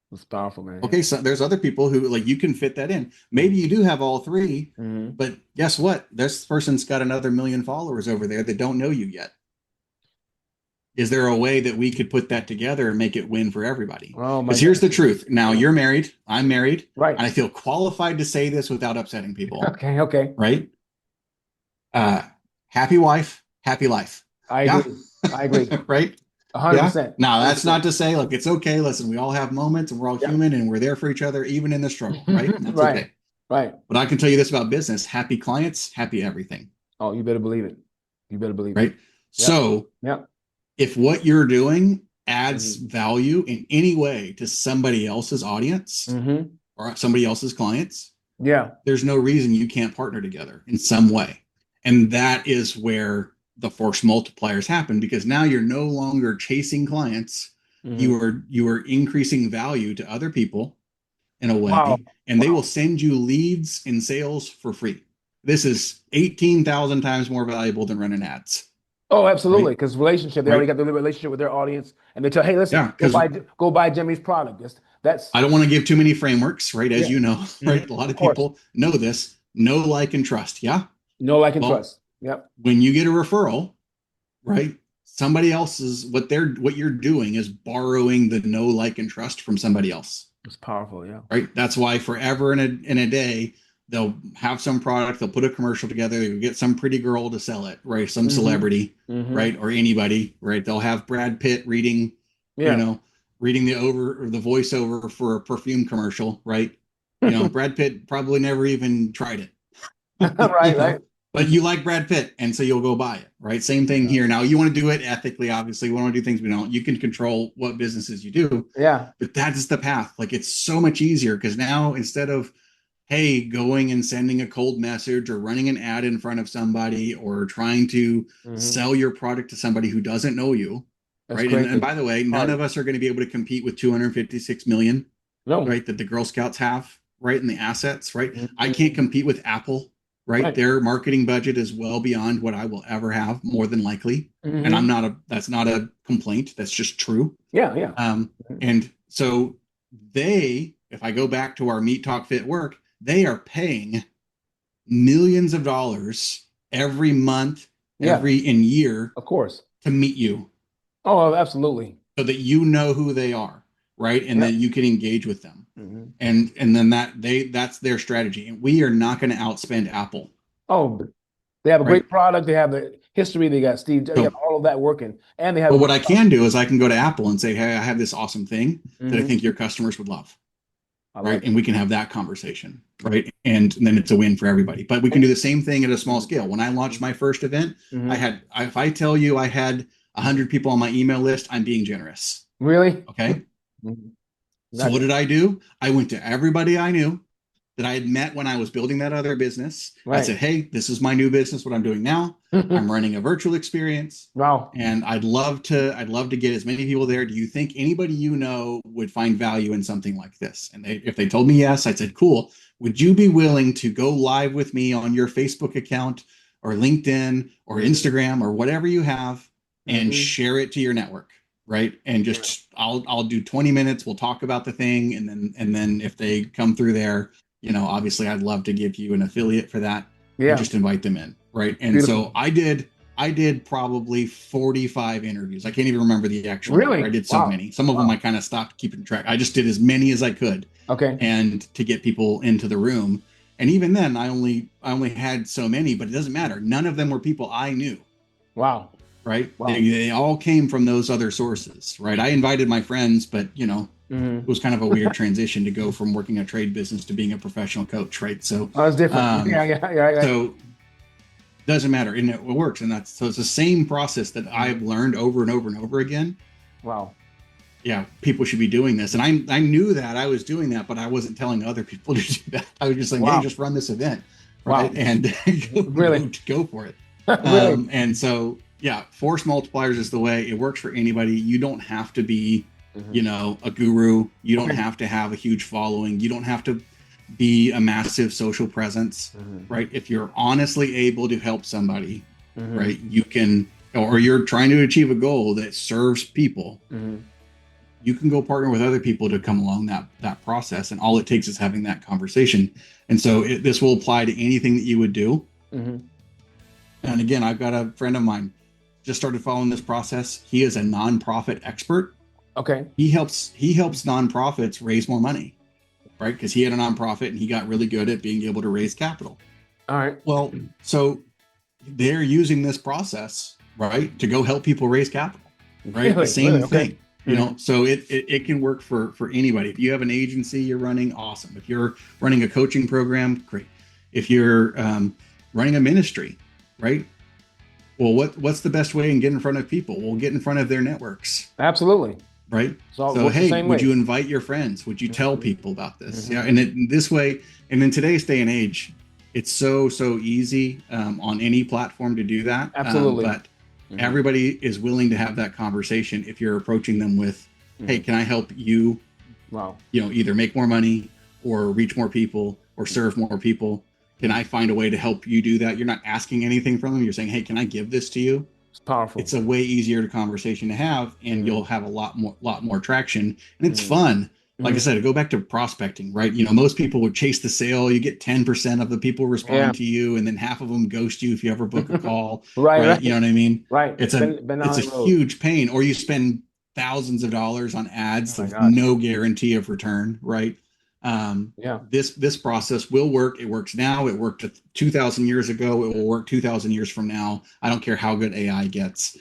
S1: That's powerful, man.
S2: Okay, so there's other people who, like, you can fit that in. Maybe you do have all three,
S1: Mm-hmm.
S2: but guess what? This person's got another million followers over there that don't know you yet. Is there a way that we could put that together and make it win for everybody?
S1: Oh my
S2: Because here's the
S1: goodness.
S2: truth. Now,
S1: Yeah.
S2: you're married, I'm married,
S1: Right.
S2: and I feel qualified to say this without upsetting people,
S1: Okay. Okay.
S2: right? Uh, Happy wife, happy life.
S1: I
S2: Yeah.
S1: agree. I agree.
S2: Right? Yeah.
S1: 100%.
S2: Now, that's
S1: 100%.
S2: not to say, like, it's okay. Listen, we all have moments and we're all
S1: Yeah.
S2: human and we're there for each other, even in the struggle, right? And that's
S1: Right.
S2: okay.
S1: Right.
S2: But I can tell you this about business: happy clients, happy everything,
S1: Oh, you better believe it. You better believe it.
S2: right?
S1: Yep.
S2: So
S1: Yep.
S2: if what you're doing adds
S1: Mm-hmm.
S2: value in any way to somebody else's audience
S1: Mm-hmm.
S2: or somebody else's clients,
S1: Yeah.
S2: there's no reason you can't partner together in some way. And that is where the force multipliers happen, because now you're no longer chasing clients.
S1: Mm-hmm.
S2: You are increasing value to other people in a
S1: Wow.
S2: way, and they will
S1: Wow.
S2: send you leads and sales for free. This is 18,000 times more valuable than running ads,
S1: Oh,
S2: right?
S1: absolutely. Because relationship, they already
S2: Right?
S1: got the relationship with their audience, and they tell, hey, listen,
S2: Yeah, because
S1: go buy Jimmy's product. That's
S2: I don't want to give too many frameworks, right? As
S1: yeah.
S2: you know, right? A
S1: Mm-hmm.
S2: lot
S1: Of
S2: of
S1: course.
S2: people know this: know, like, and trust. Yeah.
S1: No, like, and
S2: Well,
S1: trust. Yep.
S2: when you get a referral, right? Somebody else's what you're doing is borrowing the know, like, and trust from somebody else.
S1: It's powerful. Yeah.
S2: Right? That's why forever in a day, they'll have some product, they'll put a commercial together, they'll get some pretty girl to sell it, right? Some
S1: Mm-hmm.
S2: celebrity,
S1: Mm-hmm.
S2: right? Or anybody, right? They'll have Brad Pitt reading, you
S1: Yeah.
S2: know, reading the voiceover for a perfume commercial, right? Brad Pitt probably never even tried it.
S1: Right. Right.
S2: But you like Brad Pitt, and so you'll go buy it, right? Same thing
S1: Yeah.
S2: here. Now, you want to do it ethically, obviously. We want to do things we don't. You can control what businesses you do,
S1: Yeah.
S2: but that's the path. Like, it's so much easier because now, instead of, hey, going and sending a cold message or running an ad in front of somebody or trying to
S1: Mm-hmm.
S2: sell your product to somebody who doesn't know you,
S1: That's
S2: right? And
S1: crazy.
S2: by the way, none
S1: Hard.
S2: of us are going to be able to compete with 256 million,
S1: No.
S2: right? That the Girl Scouts have, right? And the assets, right? I can't
S1: Mm-hmm.
S2: compete with Apple, right?
S1: Right.
S2: Their marketing budget is well beyond what I will ever have, more than likely. And
S1: Mm-hmm.
S2: that's not a complaint. That's just true.
S1: Yeah. Yeah.
S2: And so if I go back to our Meet Talk Fit Work, they are paying millions of dollars every month,
S1: Yeah.
S2: in year,
S1: Of course.
S2: to meet you
S1: Oh, absolutely.
S2: so that you know who they are, right? And
S1: Yep.
S2: then you can engage with them.
S1: Mm-hmm.
S2: And then that's their strategy. And we are not going to outspend Apple,
S1: Oh, they have a
S2: right?
S1: great product. They have the history. They got Steve. They have
S2: So,
S1: all of that working, and they have
S2: but
S1: a
S2: what
S1: great
S2: I
S1: product.
S2: can do is I can go to Apple and say, hey, I have this awesome thing that I
S1: Mm-hmm.
S2: think your customers would love,
S1: I
S2: right?
S1: like it.
S2: And we can have that conversation, right? And then it's a win for everybody. But we can do the same thing at a small scale. When I launched my first event,
S1: Mm-hmm.
S2: if I tell you I had 100 people on my email list, I'm being generous.
S1: Really?
S2: Okay.
S1: Mhm.
S2: So
S1: Not
S2: what did I do? I went to everybody I knew that I had met when I was building that other business. I
S1: right.
S2: said, hey, this is my new business, what I'm doing now. I'm running a virtual experience.
S1: Wow.
S2: And I'd love to get as many people there. Do you think anybody you know would find value in something like this? And if they told me yes, I said, cool. Would you be willing to go live with me on your Facebook account or LinkedIn or Instagram or whatever you have and share it to your network, right? And just I'll do 20 minutes. We'll talk about the thing, and then if they come through there, obviously I'd love to give you an affiliate for that. And just invite them in, right? And so I did probably 45 interviews. I can't even remember the actual number. I did so many. Some of them I kind of stopped keeping track. I just did as many as I could.
S1: Okay.
S2: And to get people into the room. And even then I only had so many, but it doesn't matter. None of them were people I knew.
S1: Wow.
S2: Right. Wow. They all came from those other sources. Right. I invited my friends, but it was kind of a weird transition to go from working a trade business to being a professional coach. Right. So
S1: it's different. Yeah.
S2: So doesn't matter, and it works. And it's the same process that I've learned over and over and over again.
S1: Wow.
S2: Yeah, people should be doing this. And I knew that I was doing that, but I wasn't telling other people to do that. I was just like, hey, just run this event. Right. Wow. And go for it. Really? And so, yeah, force multipliers is the way. It works for anybody. You don't have to be, a guru. You don't have to have a huge following. You don't have to be a massive social presence, right? If you're honestly able to help somebody, right, you can, or you're trying to achieve a goal that serves people, you can go partner with other people to come along that process. And all it takes is having that conversation. And so this will apply to anything that you would do. And again, I've got a friend of mine just started following this process. He is a nonprofit expert.
S1: Okay.
S2: He helps nonprofits raise more money. Right? Because he had a nonprofit and he got really good at being able to raise capital.
S1: All right.
S2: Well, so they're using this process, right, to go help people raise capital. Right. Really? The same thing. So it can work for anybody. If you have an agency you're running, awesome. If you're running a coaching program, great. If you're running a ministry, right? Well, what's the best way in getting in front of people? We'll get in front of their networks.
S1: Absolutely.
S2: Right. So hey, would you invite your friends? Would you tell people about this? Yeah. And this way, and in today's day and age, it's so easy on any platform to do that.
S1: Absolutely.
S2: But everybody is willing to have that conversation if you're approaching them with, hey, can I help you?
S1: Wow.
S2: Either make more money or reach more people or serve more people. Can I find a way to help you do that? You're not asking anything from them. You're saying, hey, can I give this to you?
S1: It's powerful.
S2: It's a way easier conversation to have, and you'll have a lot more traction, and it's fun. Like I said, to go back to prospecting, right? Most people would chase the sale. You get 10% of the people respond to you, and then half of them ghost you if you ever book a call. right. You know what I mean?
S1: Right.
S2: It's a huge pain, or you spend thousands of dollars on ads with no guarantee of return, right? This process will work. It works now. It worked 2,000 years ago. It will work 2,000 years from now. I don't care how good AI gets.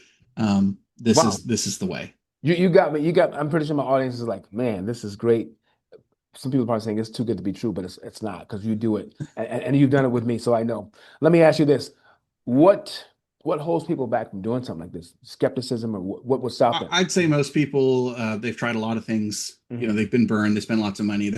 S2: This is the way.
S1: You got me. I'm pretty sure my audience is like, man, this is great. Some people are probably saying it's too good to be true, but it's not, because you do it, and you've done it with me, so I know. Let me ask you this: what holds people back from doing something like this? Skepticism, or what would stop them?
S2: I'd say most people, they've tried a lot of things. They've been burned. They spend lots of money.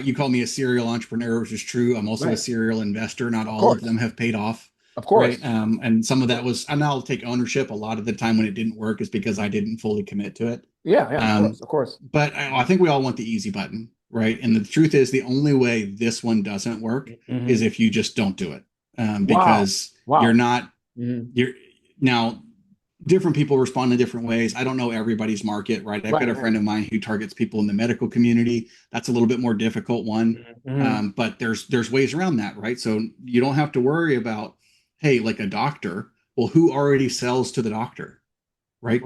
S2: You call me a serial entrepreneur, which is true. I'm also a serial investor. Not all of them have paid off.
S1: Of course.
S2: Right? And some of that was, and I'll take ownership. A lot of the time when it didn't work is because I didn't fully commit to it.
S1: Yeah, of course.
S2: But I think we all want the easy button, right? And the truth is, the only way this one doesn't work is if you just don't do it. Because you're not, you're now, different people respond in different ways. I don't know everybody's market, right? I've got a friend of mine who targets people in the medical community. That's a little bit more difficult one. But there's ways around that, right? So you don't have to worry about, hey, like a doctor. Well, who already sells to the doctor, right?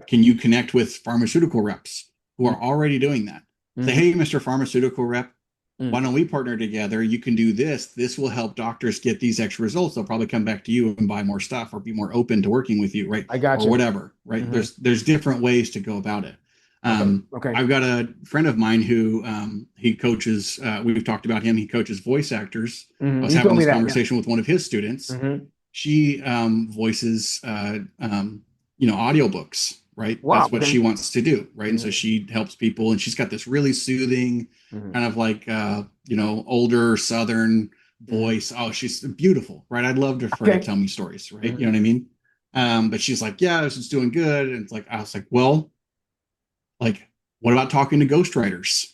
S2: Can you connect with pharmaceutical reps who are already doing that? Say, hey, Mr. Pharmaceutical Rep, why don't we partner together? You can do this. This will help doctors get these extra results. They'll probably come back to you and buy more stuff or be more open to working with you, right?
S1: I got you.
S2: Or whatever, right? There's different ways to go about it.
S1: Okay.
S2: I've got a friend of mine who he coaches. We've talked about him. He coaches voice actors. I was having this conversation with one of his students. She voices, audiobooks. Right.
S1: Wow.
S2: That's what she wants to do. Right. And so she helps people, and she's got this really soothing kind of like, older Southern voice. Oh, she's beautiful. Right. I'd love for her to tell me stories. Right. You know what I mean? But she's like, yeah, this is doing good. And I was like, well, like, what about talking to ghostwriters?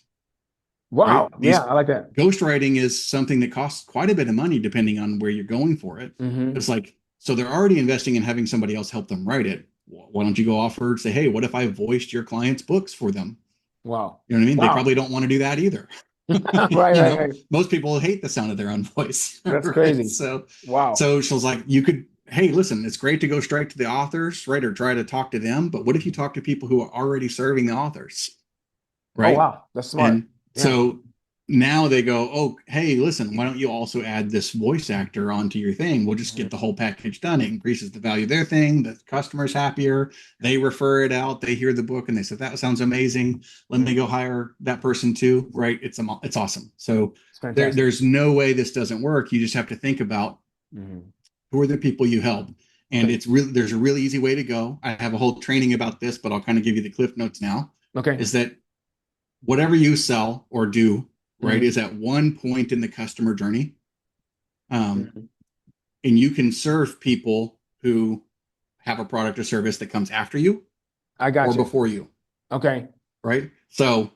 S1: Wow.
S2: right?
S1: Yeah, I like that.
S2: Ghostwriting is something that costs quite a bit of money depending on where you're going for it. It's like, so they're already investing in having somebody else help them write it. Why don't you go offer, say, hey, what if I voiced your client's books for them?
S1: Wow.
S2: You know what I mean? They
S1: Wow.
S2: probably don't want to do that either.
S1: Right, right, right.
S2: Most people hate the sound of their own voice.
S1: That's
S2: Right.
S1: crazy. Wow.
S2: So she was like, you could, hey, listen, it's great to go straight to the authors, right? Or try to talk to them. But what if you talk to people who are already serving the authors?
S1: Oh,
S2: Right.
S1: wow. That's smart.
S2: And
S1: Yeah.
S2: so now they go, oh, hey, listen, why don't you also add this voice actor onto your thing? We'll just get the whole package done. It increases the value of their thing. The customer's happier. They refer it out. They hear the book and they said, that sounds amazing. Let me go hire that person too. Right. It's awesome. So there's no way this doesn't work. You just have to think about who are the people you help. And it's really, there's a really easy way to go. I have a whole training about this, but I'll kind of give you the cliff notes now.
S1: Okay.
S2: Is that whatever you sell or do, right, is at one point in the customer journey. And you can serve people who have a product or service that comes after you or before you.
S1: Okay.
S2: Right. So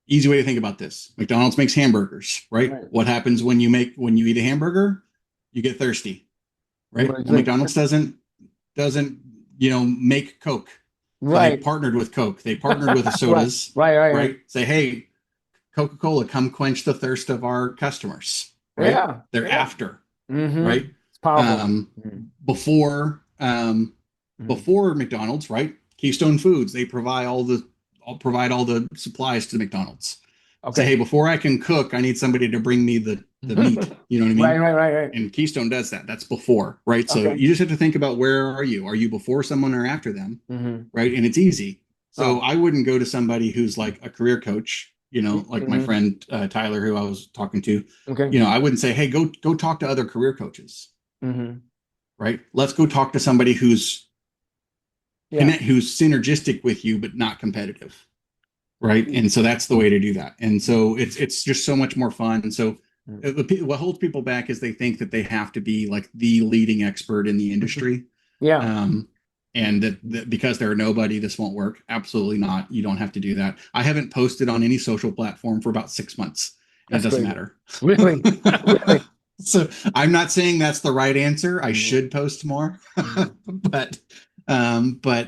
S2: easy way to think about this. McDonald's makes hamburgers, right? What happens when you eat a hamburger? You get thirsty, right? Well, McDonald's doesn't, make Coke.
S1: Right.
S2: So they partnered with Coke. They partnered with the sodas. Right. Say, hey, Coca-Cola, come quench the thirst of our customers. Right.
S1: Yeah.
S2: They're after. Right.
S1: It's powerful.
S2: Before McDonald's, right? Keystone Foods, they provide all the supplies to McDonald's. Okay. Say, hey, before I can cook, I need somebody to bring me the meat. You know what I mean? Right. And Keystone does that. That's before, right? So you just have to think about, where are you? Are you before someone or after them? Right. And it's easy. So I wouldn't go to somebody who's like a career coach, like my friend Tyler, who I was talking to. Okay. I wouldn't say, hey, go talk to other career coaches. Right. Let's go talk to somebody who's synergistic with you, but not competitive. Right. And so that's the way to do that. And so it's just so much more fun. And so what holds people back is they think that they have to be like the leading expert in the industry. And that because they're nobody, this won't work. Absolutely not. You don't have to do that. I haven't posted on any social platform for about 6 months. And it doesn't matter. Really? Really? So I'm not saying that's the right answer. I should post more, but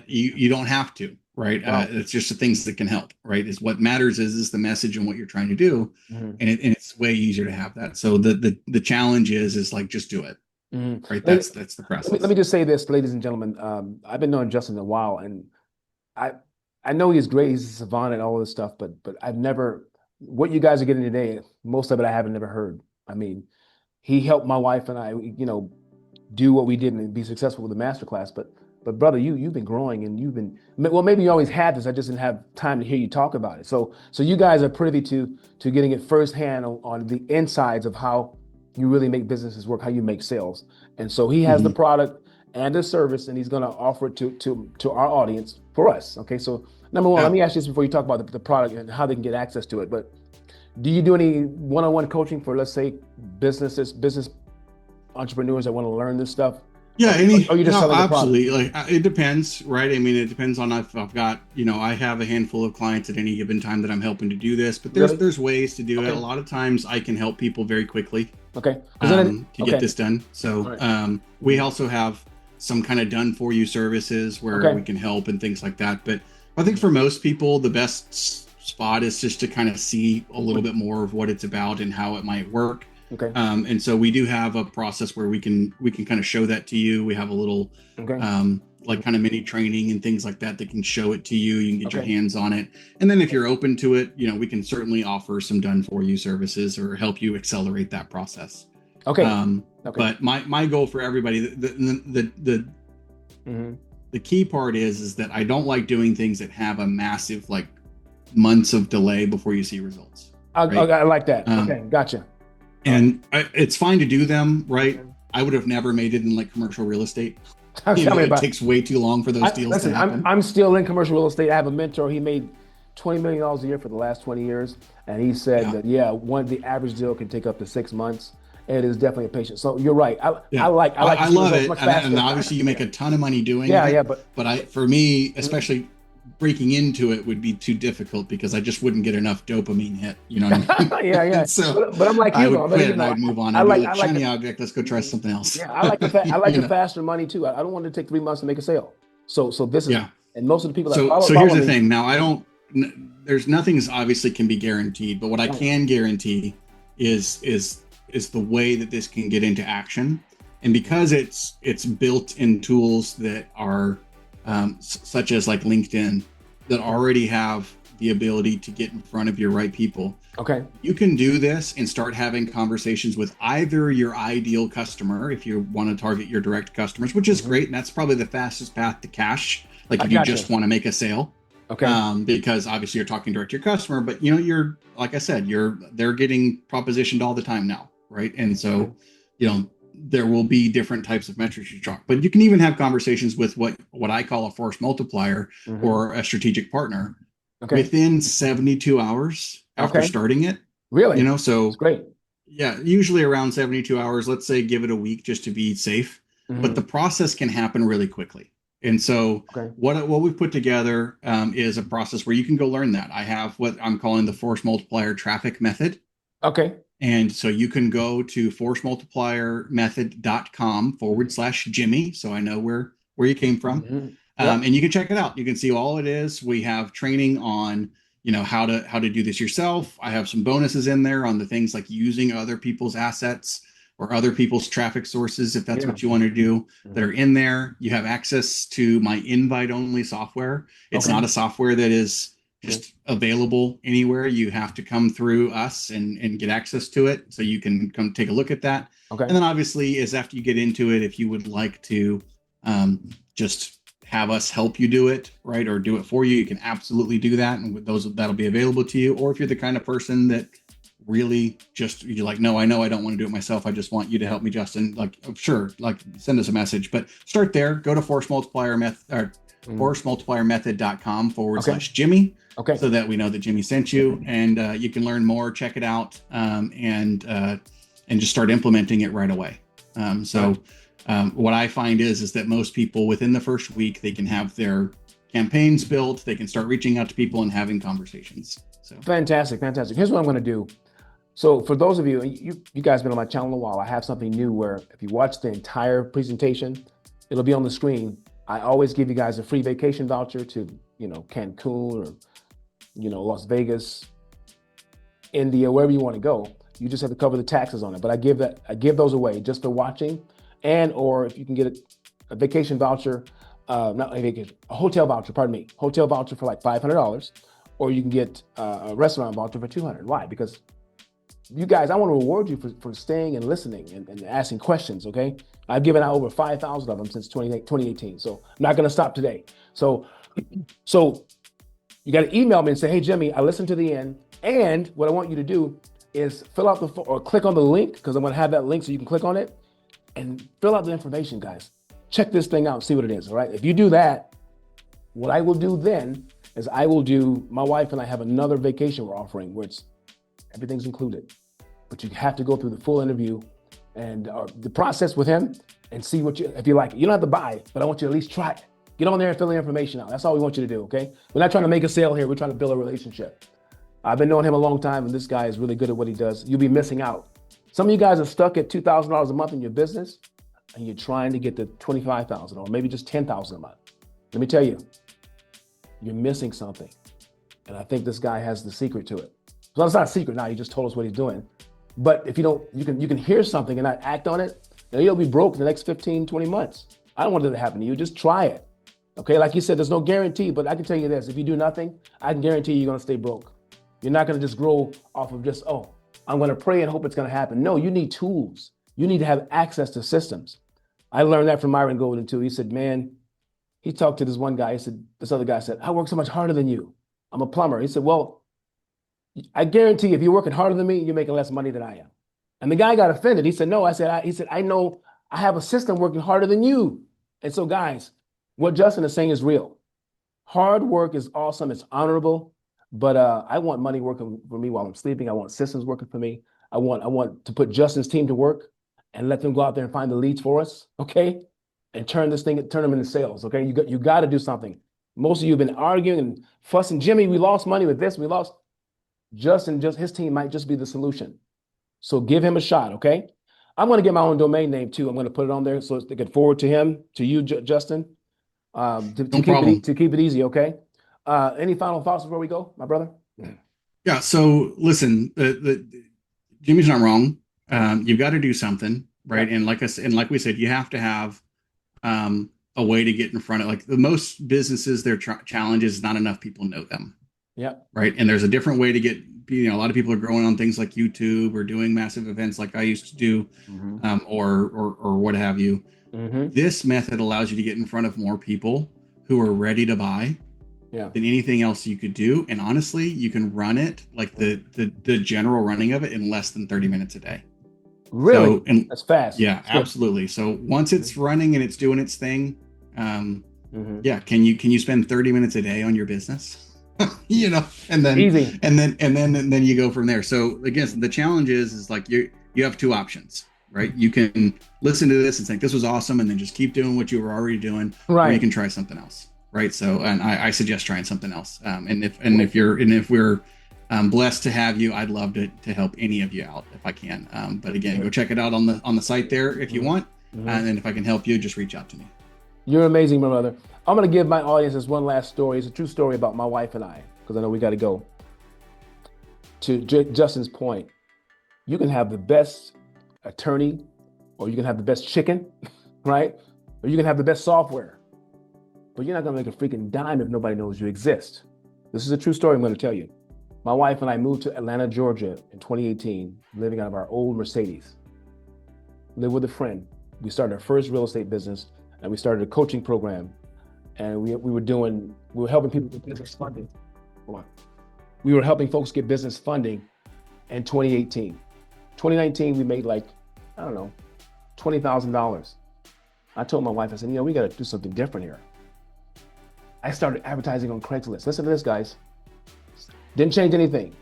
S2: you don't have to. Right. Wow. It's just the things that can help. Right. Is what matters is the message and what you're trying to do. And it's way easier to have that. So the challenge is like, just do it. Right. That's the process.
S1: Let me just say this, ladies and gentlemen. I've been knowing Justin a while, and I know he's great. He's a savant and all this stuff, but I've never, what you guys are getting today, most of it I haven't never heard. I mean, he helped my wife and I, do what we did and be successful with the masterclass. But brother, you've been growing, and you've been, well, maybe you always had this. I just didn't have time to hear you talk about it. So you guys are privy to getting it firsthand on the insides of how you really make businesses work, how you make sales. And so he has the product and the service, and he's going to offer it to our audience for us. Okay. So number one, let me ask you this before you talk about the product and how they can get access to it. But do you do any one-on-one coaching for, let's say, business entrepreneurs that want to learn this stuff?
S2: Yeah, absolutely. Like, it depends, right? I mean, it depends on if I've got, I have a handful of clients at any given time that I'm helping to do this, but there's ways to do it. A lot of times I can help people very quickly. Okay. To get this done. So we also have some kind of done for you services where we can help and things like that. But I think for most people, the best spot is just to kind of see a little bit more of what it's about and how it might work. Okay. And so we do have a process where we can kind of show that to you. We have a little like kind of mini training and things like that can show it to you. You can get your hands on it. And then if you're open to it, we can certainly offer some done for you services or help you accelerate that process. Okay. But my goal for everybody, the key part is that I don't like doing things that have a massive, like, months of delay before you see results. Right?
S1: I like that. Okay. Gotcha.
S2: And it's fine to do them, right? I would have never made it in like commercial real estate. It takes way too long for those deals to happen.
S1: I'm still in commercial real estate. I have a mentor. He made $20 million a year for the last 20 years. And he said that, the average deal can take up to 6 months. It is definitely a patient. So you're right. I
S2: love it. And obviously you make a ton of money doing it.
S1: Yeah.
S2: But for me, especially breaking into it would be too difficult because I just wouldn't get enough dopamine hit. You know what I mean?
S1: Yeah, yeah.
S2: So
S1: But I'm like
S2: I
S1: you,
S2: would
S1: though.
S2: quit
S1: You
S2: and
S1: know,
S2: I'd move on.
S1: I
S2: I'd be
S1: like
S2: like,
S1: I like
S2: shiny
S1: the
S2: object, let's go try something else.
S1: yeah, I like I like
S2: You
S1: the
S2: know?
S1: faster money too. I don't want to take 3 months to make a sale. So this is
S2: Yeah.
S1: and most of the people that
S2: So here's
S1: follow
S2: the
S1: me.
S2: thing. Now there's nothing's obviously can be guaranteed, but what I
S1: Right.
S2: can guarantee is the way that this can get into action. And because it's built in tools that are such as like LinkedIn that already have the ability to get in front of your right people.
S1: Okay.
S2: You can do this and start having conversations with either your ideal customer if you want to target your direct customers, which is great. And that's probably the fastest path to cash. Like
S1: I
S2: if you
S1: got you.
S2: just want to make a sale,
S1: Okay.
S2: because obviously you're talking direct to your customer, but you're, like I said, they're getting propositioned all the time now. Right. And so, there will be different types of metrics you track, but you can even have conversations with what I call a force multiplier or a strategic partner
S1: Okay.
S2: within 72 hours after starting it.
S1: Really? It's
S2: So
S1: great.
S2: yeah, usually around 72 hours, let's say give it a week just to be safe, but the process can happen really quickly. And so what we've put together is a process where you can go learn that. I have what I'm calling the force multiplier traffic method.
S1: Okay.
S2: And so you can go to forcemultipliermethod.com/Jimmy. So I know where you came from.
S1: Yep.
S2: And you can check it out. You can see all it is. We have training on, how to do this yourself. I have some bonuses in there on the things like using other people's assets or other people's traffic sources, if that's what you want to do, that are in there. You have access to my invite-only software. It's not a software that is just available anywhere. You have to come through us and get access to it. So you can come take a look at that.
S1: Okay.
S2: And then obviously is after you get into it, if you would like to just have us help you do it, right, or do it for you, you can absolutely do that. And with those, that'll be available to you. Or if you're the kind of person that really just, you're like, no, I know I don't want to do it myself. I just want you to help me, Justin. Like, sure, like send us a message, but start there. Go to forcemultipliermethod.com/Jimmy.
S1: Okay.
S2: So that we know that Jimmy sent you, and you can learn more, check it out, and just start implementing it right away. What I find is that most people within the first week, they can have their campaigns built, they can start reaching out to people and having conversations. So
S1: fantastic. Here's what I'm going to do. So for those of you guys been on my channel a while, I have something new where if you watch the entire presentation, it'll be on the screen. I always give you guys a free vacation voucher to, Cancun or, Las Vegas, India, wherever you want to go. You just have to cover the taxes on it. But I give those away just for watching, or if you can get a vacation voucher, not a vacation, a hotel voucher, hotel voucher for like $500, or you can get a restaurant voucher for $200. Why? Because you guys, I want to reward you for staying and listening and asking questions, okay? I've given out over 5,000 of them since 2018, so I'm not going to stop today. So you got to email me and say, hey, Jimmy, I listened to the end, and what I want you to do is fill out or click on the link, because I'm going to have that link so you can click on it, and fill out the information, guys. Check this thing out, see what it is, all right? If you do that, what I will do then is my wife and I have another vacation we're offering where everything's included, but you have to go through the full interview and the process with him and see if you like it. You don't have to buy it, but I want you to at least try it. Get on there and fill the information out. That's all we want you to do, okay? We're not trying to make a sale here. We're trying to build a relationship. I've been knowing him a long time, and this guy is really good at what he does. You'll be missing out. Some of you guys are stuck at $2,000 a month in your business, and you're trying to get to $25,000 or maybe just $10,000 a month. Let me tell you, you're missing something. And I think this guy has the secret to it. So it's not a secret now, he just told us what he's doing. But if you don't, you can hear something and not act on it, then you'll be broke in the next 15, 20 months. I don't want that to happen to you. Just try it. Okay, like you said, there's no guarantee, but I can tell you this, if you do nothing, I can guarantee you're gonna stay broke. You're not gonna just grow off of just, I'm gonna pray and hope it's gonna happen. No, you need tools. You need to have access to systems. I learned that from Myron Golden too. He said, man, he talked to this one guy, this other guy said, I work so much harder than you. I'm a plumber. He said, well, I guarantee if you're working harder than me, you're making less money than I am. And the guy got offended. He said, no, he said, I know I have a system working harder than you. And so guys, what Justin is saying is real. Hard work is awesome. It's honorable, but I want money working for me while I'm sleeping. I want systems working for me. I want to put Justin's team to work and let them go out there and find the leads for us, okay? And turn them into sales, okay? You got to do something. Most of you have been arguing and fussing. Jimmy, we lost money with this. We lost. Justin, just his team might just be the solution. So give him a shot, okay? I'm going to get my own domain name too. I'm going to put it on there so they can forward to him, to you, Justin, to keep it easy, okay? Any final thoughts before we go, my brother?
S2: Yeah. So listen, Jimmy's not wrong. You've got to do something, right? Yeah. And like we said, you have to have a way to get in front of, like, the most businesses, their challenge is not enough people know them.
S1: Yeah.
S2: Right. And there's a different way to get, a lot of people are growing on things like YouTube or doing massive events like I used to do, or what have you. This method allows you to get in front of more people who are ready to buy than anything else you could do. And honestly, you can run it, like the general running of it, in less than 30 minutes a day.
S1: Really? So, that's fast.
S2: Yeah, that's absolutely. So once it's running and it's doing its thing, yeah, can you spend 30 minutes a day on your business? And then
S1: easy.
S2: And then you go from there. So again, the challenge is like you have two options, right? You can listen to this and think this was awesome and then just keep doing what you were already doing,
S1: right?
S2: Or you can try something else, right? So, and I suggest trying something else. If we're blessed to have you, I'd love to help any of you out if I can. But again, go check it out on the site there if you want. And then if I can help you, just reach out to me.
S1: You're amazing, my brother. I'm going to give my audience this one last story. It's a true story about my wife and I, because I know we got to go. To Justin's point, you can have the best attorney, or you can have the best chicken, right? Or you can have the best software, but you're not going to make a freaking dime if nobody knows you exist. This is a true story I'm going to tell you. My wife and I moved to Atlanta, Georgia in 2018, living out of our old Mercedes. Lived with a friend. We started our first real estate business, and we started a coaching program. And we were helping people get business funding. We were helping folks get business funding in 2018. 2019, we made like, I don't know, $20,000. I told my wife, I said, we got to do something different here. I started advertising on Craigslist. Listen to this, guys. Didn't change anything.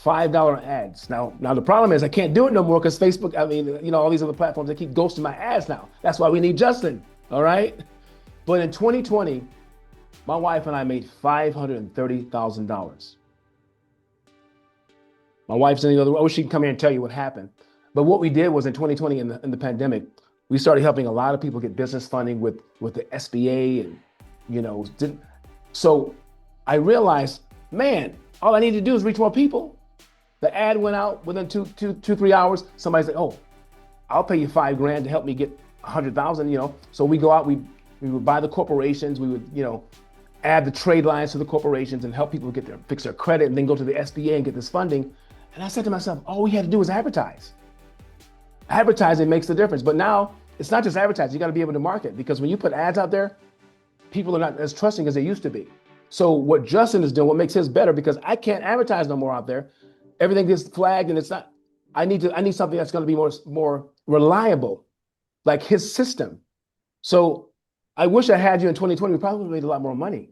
S1: $5 ads. Now the problem is I can't do it no more because Facebook, all these other platforms, they keep ghosting my ads now. That's why we need Justin, all right? But in 2020, my wife and I made $530,000. My wife's in the other room. She can come here and tell you what happened. But what we did was in 2020, in the pandemic, we started helping a lot of people get business funding with the SBA, and so I realized, man, all I need to do is reach more people. The ad went out within 3 hours. Somebody said, "Oh, I'll pay you $5,000 to help me get 100,000." So we go out, we would buy the corporations, we would, add the trade lines to the corporations and help people fix their credit, and then go to the SBA and get this funding. And I said to myself, all we had to do was advertise. Advertising makes the difference. But now it's not just advertising, you got to be able to market, because when you put ads out there, people are not as trusting as they used to be. So what Justin is doing, what makes his better, because I can't advertise no more out there. Everything gets flagged, and it's not, I need something that's going to be more reliable, like his system. So I wish I had you in 2020. We probably made a lot more money,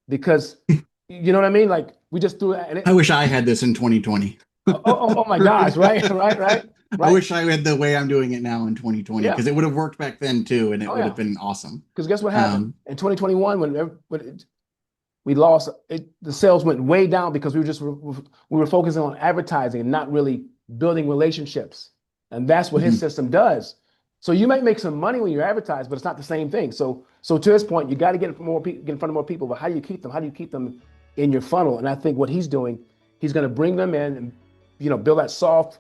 S1: because you know what I mean? Like, we just threw it.
S2: I wish I had this in 2020.
S1: oh my gosh, right.
S2: I wish I had the way I'm doing it now in 2020, because it would have worked back then too, and it would have been awesome.
S1: Because guess what happened? In 2021, when we lost, the sales went way down because we were focusing on advertising and not really building relationships. And that's what his system does. So you might make some money when you advertise, but it's not the same thing. So to his point, you got to get in front of more people. But how do you keep them? How do you keep them in your funnel? And I think what he's doing, he's going to bring them in and build that soft,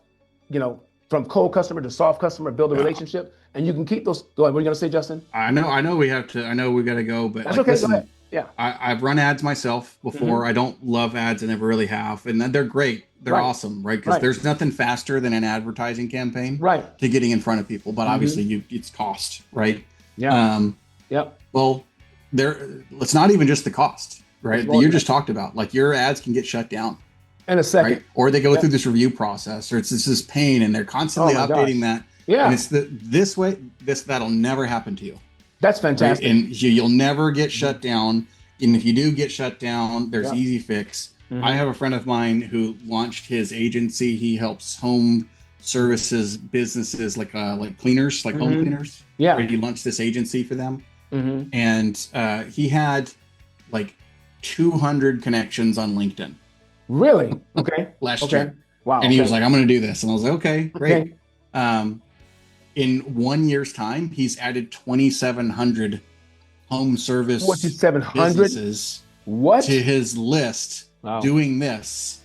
S1: from cold customer to soft customer, build a relationship, and you can keep those. Go ahead. What are you going to say, Justin?
S2: I know we got to go, but
S1: that's okay. Listen, go ahead. Yeah.
S2: I've run ads myself before. I don't love ads. I never really have. And they're great. They're awesome, right? Because there's nothing faster than an advertising campaign to getting in front of people. But obviously it's cost, right?
S1: Yeah.
S2: Well, it's not even just the cost, right? That you just talked about. Like, your ads can get shut down
S1: in a second.
S2: Right? Or they go through this review process, or it's this pain, and they're constantly updating that. Yeah. And it's this way, that'll never happen to you.
S1: That's fantastic.
S2: Right? And you'll never get shut down. And if you do get shut down, there's easy fix. I have a friend of mine who launched his agency. He helps home services businesses like cleaners, like home cleaners.
S1: Yeah.
S2: Right? He launched this agency for them. and he had like 200 connections on LinkedIn.
S1: Really? Okay.
S2: Last year.
S1: Wow.
S2: And he was like, I'm going to do this. And I was like, okay, great.
S1: Okay.
S2: In 1 year's time, he's added 2,700 home service
S1: 2,700
S2: businesses to his list doing this.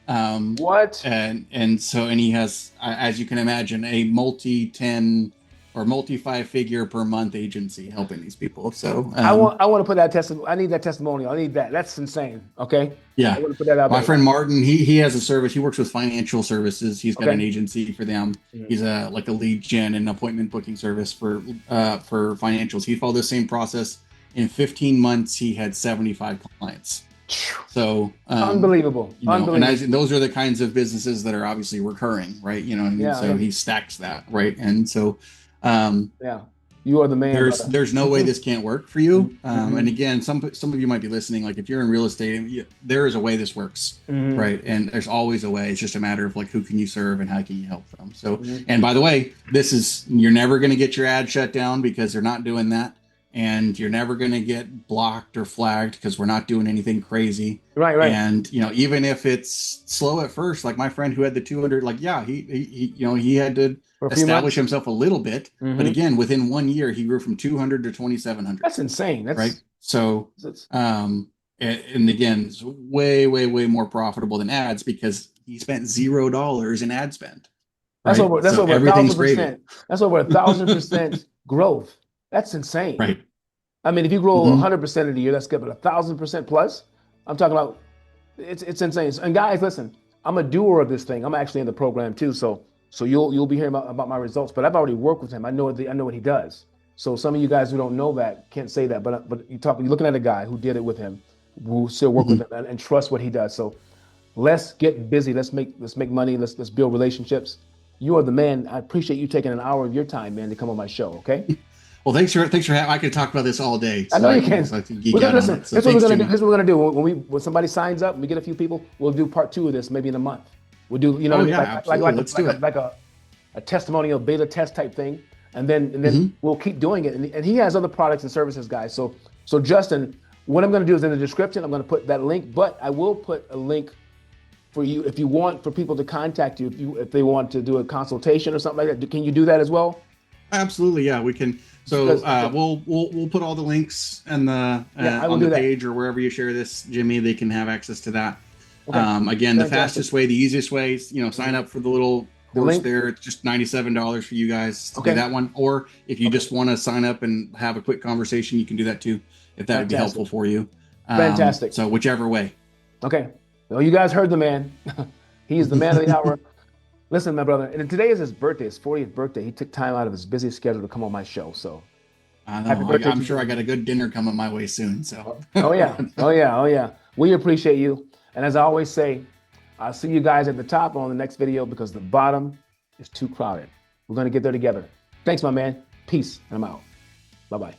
S2: And he has, as you can imagine, a multi-10 or multi-5-figure per month agency helping these people. So
S1: I want to put that testimony. I need that testimonial. I need that. That's insane. Okay.
S2: Yeah.
S1: I want to put that out
S2: My
S1: there.
S2: friend Martin, he has a service. He works with financial services. He's got an agency for them. He's like a lead gen and appointment booking service for financials. He followed the same process. In 15 months, he had 75 clients. So
S1: unbelievable.
S2: And those are the kinds of businesses that are obviously recurring, right? He stacks that, right? And so
S1: you are the man.
S2: There's no way this can't work for you. And again, some of you might be listening, like if you're in real estate, there is a way this works, right? And there's always a way. It's just a matter of like, who can you serve and how can you help them? So, and by the way, you're never going to get your ad shut down because they're not doing that. And you're never going to get blocked or flagged because we're not doing anything crazy.
S1: Right.
S2: And, even if it's slow at first, like my friend who had the 200, like, he had to establish himself a little bit. But again, within 1 year, he grew from 200 to 2,700.
S1: That's insane. That's
S2: right. So, and again, it's way, way, way more profitable than ads because he spent $0 in ad spend. Right?
S1: That's over 1,000%. That's over 1,000% growth. That's insane.
S2: Right.
S1: I mean, if you grow 100% of the year, that's good, but 1,000% plus, I'm talking about, it's insane. And guys, listen, I'm a doer of this thing. I'm actually in the program too. So you'll be hearing about my results, but I've already worked with him. I know what he does. So some of you guys who don't know that can't say that, but you're looking at a guy who did it with him, who still work with him and trust what he does. So let's get busy. Let's make money. Let's build relationships. You are the man. I appreciate you taking an hour of your time, man, to come on my show. Okay.
S2: Well, thanks for having. I could talk about this all day.
S1: So I know you can.
S2: So
S1: Here's what we're gonna do. Here's what we're gonna do. When somebody signs up, and we get a few people, we'll do part 2 of this maybe in a month. We'll do like a testimonial beta test type thing, and then we'll keep doing it. And he has other products and services, guys. So Justin, what I'm gonna do is in the description, I'm gonna put that link, but I will put a link for you if you want for people to contact you if they want to do a consultation or something like that. Can you do that as well?
S2: Absolutely, yeah, we can. So we'll put all the links and on the page or wherever you share this, Jimmy. They can have access to that. Okay. Again, the fastest way, the easiest way, sign up for the little course there. It's just $97 for you guys to do that one. Or if you just want to sign up and have a quick conversation, you can do that too, if that would be helpful for you.
S1: Fantastic.
S2: So whichever way.
S1: Okay. Well, you guys heard the man. He is the man of the hour. Listen, my brother, and today is his birthday, his 40th birthday. He took time out of his busy schedule to come on my show. So
S2: I know. I'm sure I got a good dinner coming my way soon. So
S1: Oh yeah. We appreciate you. And as I always say, I'll see you guys at the top on the next video because the bottom is too crowded. We're going to get there together. Thanks, my man. Peace. And I'm out. Bye-bye.